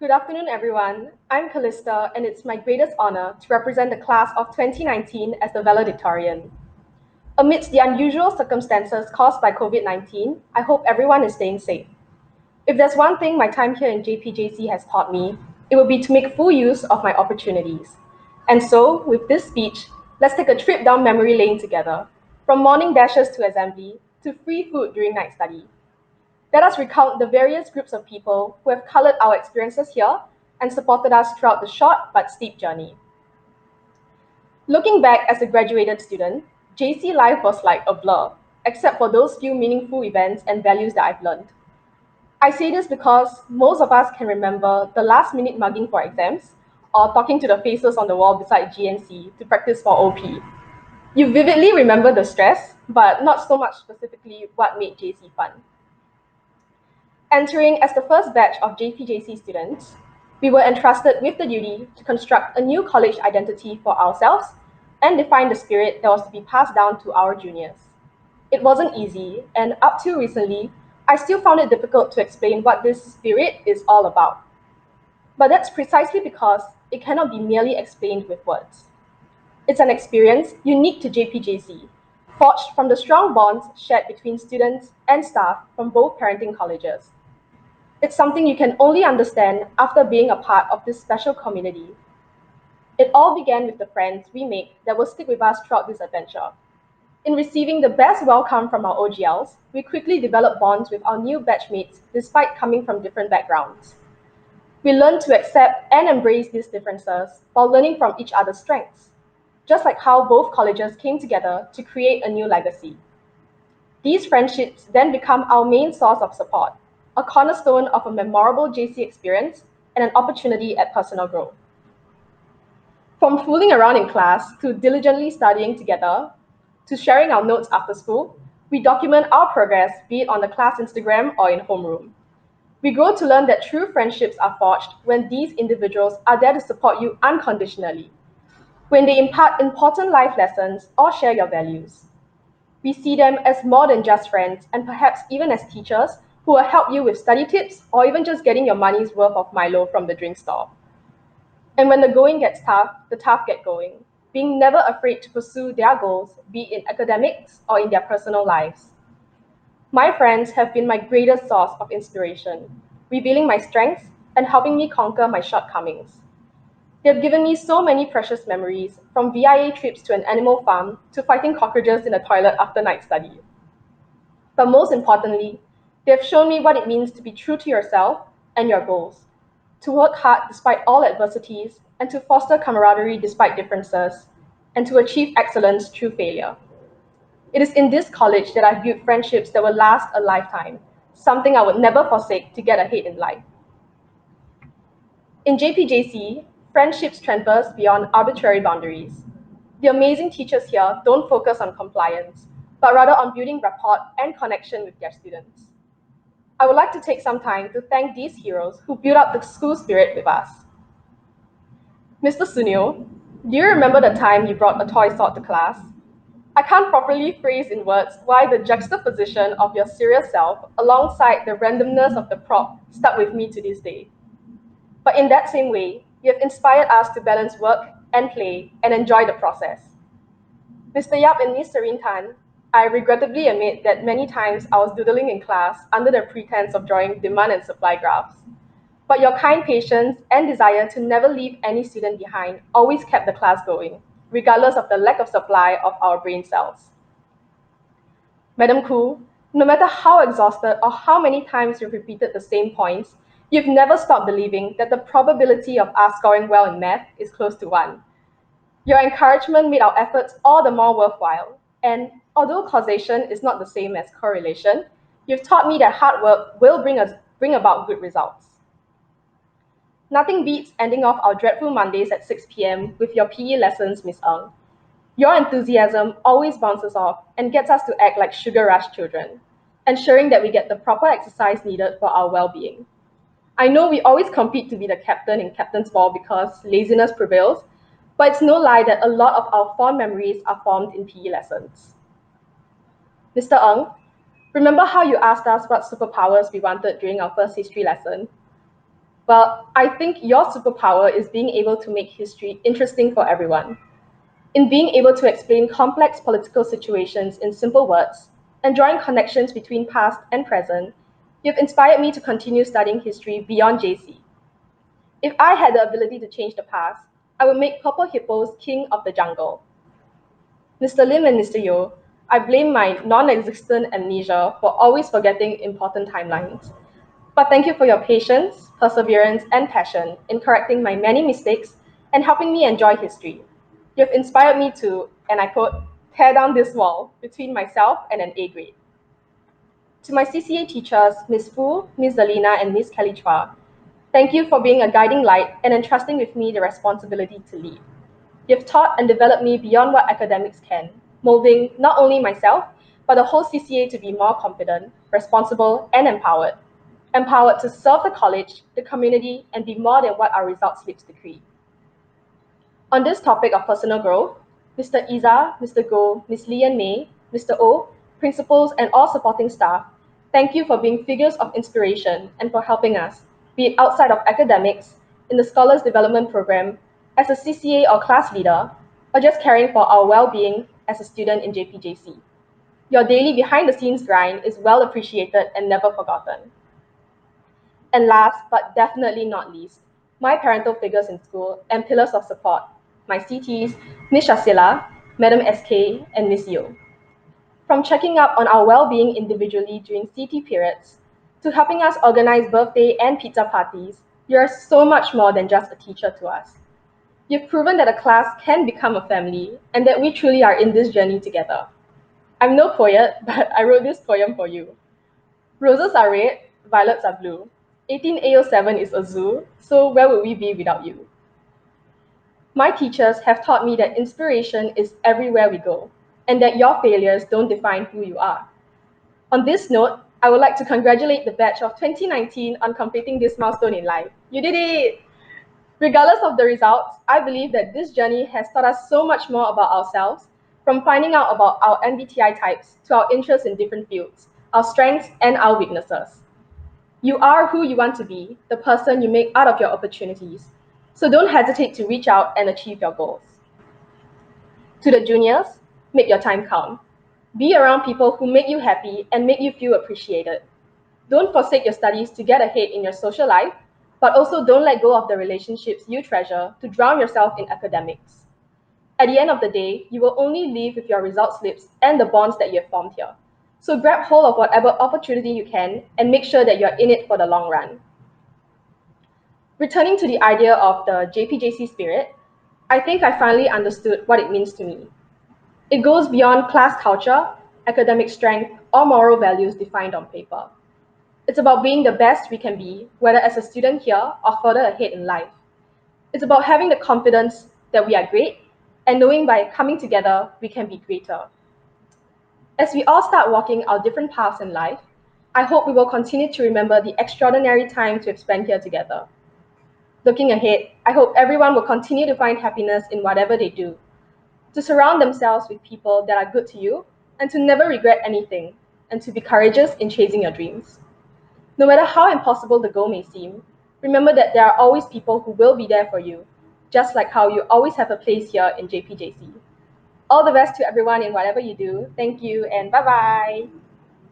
Good afternoon, everyone. I'm Calista, and it's my greatest honor to represent the class of 2019 as the Valedictorian. Amidst the unusual circumstances caused by COVID-19, I hope everyone is staying safe. If there's one thing my time here in JPJC has taught me, it will be to make full use of my opportunities. And so, with this speech, let's take a trip down memory lane together, from morning dashes to assembly, to free food during night study. Let us recount the various groups of people who have colored our experiences here and supported us throughout the short but steep journey. Looking back as a graduated student, JC life was like a blur, except for those few meaningful events and values that I've learned. I say this because most of us can remember the last minute mugging for exams or talking to the faces on the wall beside GNC to practice for OP. You vividly remember the stress, but not so much specifically what made JC fun. Entering as the first batch of JPJC students, we were entrusted with the duty to construct a new college identity for ourselves and define the spirit that was to be passed down to our juniors. It wasn't easy, and up to recently, I still found it difficult to explain what this spirit is all about. But that's precisely because it cannot be merely explained with words. It's an experience unique to JPJC, forged from the strong bonds shared between students and staff from both parenting colleges. It's something you can only understand after being a part of this special community. It all began with the friends we make that will stick with us throughout this adventure. In receiving the best welcome from our OGLs, we quickly developed bonds with our new batchmates despite coming from different backgrounds. We learned to accept and embrace these differences while learning from each other's strengths, just like how both colleges came together to create a new legacy. These friendships then become our main source of support, a cornerstone of a memorable JC experience and an opportunity at personal growth. From fooling around in class to diligently studying together to sharing our notes after school, we document our progress, be it on the class Instagram or in homeroom. We grow to learn that true friendships are forged when these individuals are there to support you unconditionally, when they impart important life lessons or share your values. We see them as more than just friends and perhaps even as teachers who will help you with study tips or even just getting your money's worth of Milo from the drink store. And when the going gets tough, the tough get going, being never afraid to pursue their goals, be it in academics or in their personal lives. My friends have been my greatest source of inspiration, revealing my strengths and helping me conquer my shortcomings. They have given me so many precious memories, from VIA trips to an animal farm to fighting cockroaches in a toilet after night study. But most importantly, they have shown me what it means to be true to yourself and your goals, to work hard despite all adversities, and to foster camaraderie despite differences, and to achieve excellence through failure. It is in this college that I've built friendships that will last a lifetime, something I would never forsake to get ahead in life. In JPJC, friendships traverse beyond arbitrary boundaries. The amazing teachers here don't focus on compliance, but rather on building rapport and connection with their students. I would like to take some time to thank these heroes who built up the school spirit with us. Mr. Sunil, do you remember the time you brought a toy sword to class? I can't properly phrase in words why the juxtaposition of your serious self alongside the randomness of the prop stuck with me to this day. But in that same way, you have inspired us to balance work and play and enjoy the process. Mr. Yap and Ms. Serene Tan, I regrettably admit that many times I was doodling in class under the pretense of drawing demand and supply graphs. But your kind patience and desire to never leave any student behind always kept the class going, regardless of the lack of supply of our brain cells. Madam Koo, no matter how exhausted or how many times you've repeated the same points, you've never stopped believing that the probability of us scoring well in math is close to 1. Your encouragement made our efforts all the more worthwhile. And although causation is not the same as correlation, you've taught me that hard work will bring about good results. Nothing beats ending off our dreadful Mondays at 6 p.m. with your PE lessons, Miss Ng. Your enthusiasm always bounces off and gets us to act like sugar rush children, ensuring that we get the proper exercise needed for our well-being. I know we always compete to be the captain in captain's ball because laziness prevails, but it's no lie that a lot of our fond memories are formed in PE lessons. Mr. Ng, remember how you asked us what superpowers we wanted during our first history lesson? Well, I think your superpower is being able to make history interesting for everyone. In being able to explain complex political situations in simple words and drawing connections between past and present, you've inspired me to continue studying history beyond JC. If I had the ability to change the past, I would make purple hippos king of the jungle. Mr. Lim and Mr. Yo, I blame my non existent amnesia for always forgetting important timelines. But thank you for your patience, perseverance, and passion in correcting my many mistakes and helping me enjoy history. You've inspired me to, and I quote, tear down this wall between myself and an A grade. To my CCA teachers, Ms. Fu, Ms. Zalina, and Ms. Kelly Chua, thank you for being a guiding light and entrusting with me the responsibility to lead. You've taught and developed me beyond what academics can, molding not only myself, but the whole CCA to be more confident, responsible, and empowered. Empowered to serve the college, the community, and be more than what our result slips decree. On this topic of personal growth, Mr. Iza, Mr. Goh, Ms. Lee and May, Mr. O, principals, and all supporting staff, thank you for being figures of inspiration and for helping us, be it outside of academics, in the Scholars Development Program, as a CCA or class leader, or just caring for our well-being as a student in JPJC. Your daily behind-the-scenes grind is well appreciated and never forgotten. And last, but definitely not least, my parental figures in school and pillars of support, my CTs, Miss Shasila, Madam SK, and Miss Yo. From checking up on our well-being individually during CT periods, to helping us organize birthday and pizza parties, you are so much more than just a teacher to us. You've proven that a class can become a family and that we truly are in this journey together. I'm no poet, but I wrote this poem for you. Roses are red, violets are blue. 18A07 is a zoo, so where would we be without you? My teachers have taught me that inspiration is everywhere we go, and that your failures don't define who you are. On this note, I would like to congratulate the batch of 2019 on completing this milestone in life. You did it! Regardless of the results, I believe that this journey has taught us so much more about ourselves, from finding out about our MBTI types to our interests in different fields, our strengths and our weaknesses. You are who you want to be, the person you make out of your opportunities. So don't hesitate to reach out and achieve your goals. To the juniors, make your time count. Be around people who make you happy and make you feel appreciated. Don't forsake your studies to get ahead in your social life, but also don't let go of the relationships you treasure to drown yourself in academics. At the end of the day, you will only leave with your result slips and the bonds that you have formed here. So grab hold of whatever opportunity you can and make sure that you're in it for the long run. Returning to the idea of the JPJC spirit, I think I finally understood what it means to me. It goes beyond class culture, academic strength, or moral values defined on paper. It's about being the best we can be, whether as a student here or further ahead in life. It's about having the confidence that we are great and knowing by coming together we can be greater. As we all start walking our different paths in life, I hope we will continue to remember the extraordinary times we've spent here together. Looking ahead, I hope everyone will continue to find happiness in whatever they do, to surround themselves with people that are good to you, and to never regret anything, and to be courageous in chasing your dreams. No matter how impossible the goal may seem, remember that there are always people who will be there for you, just like how you always have a place here in JPJC. All the best to everyone in whatever you do. Thank you, and bye bye.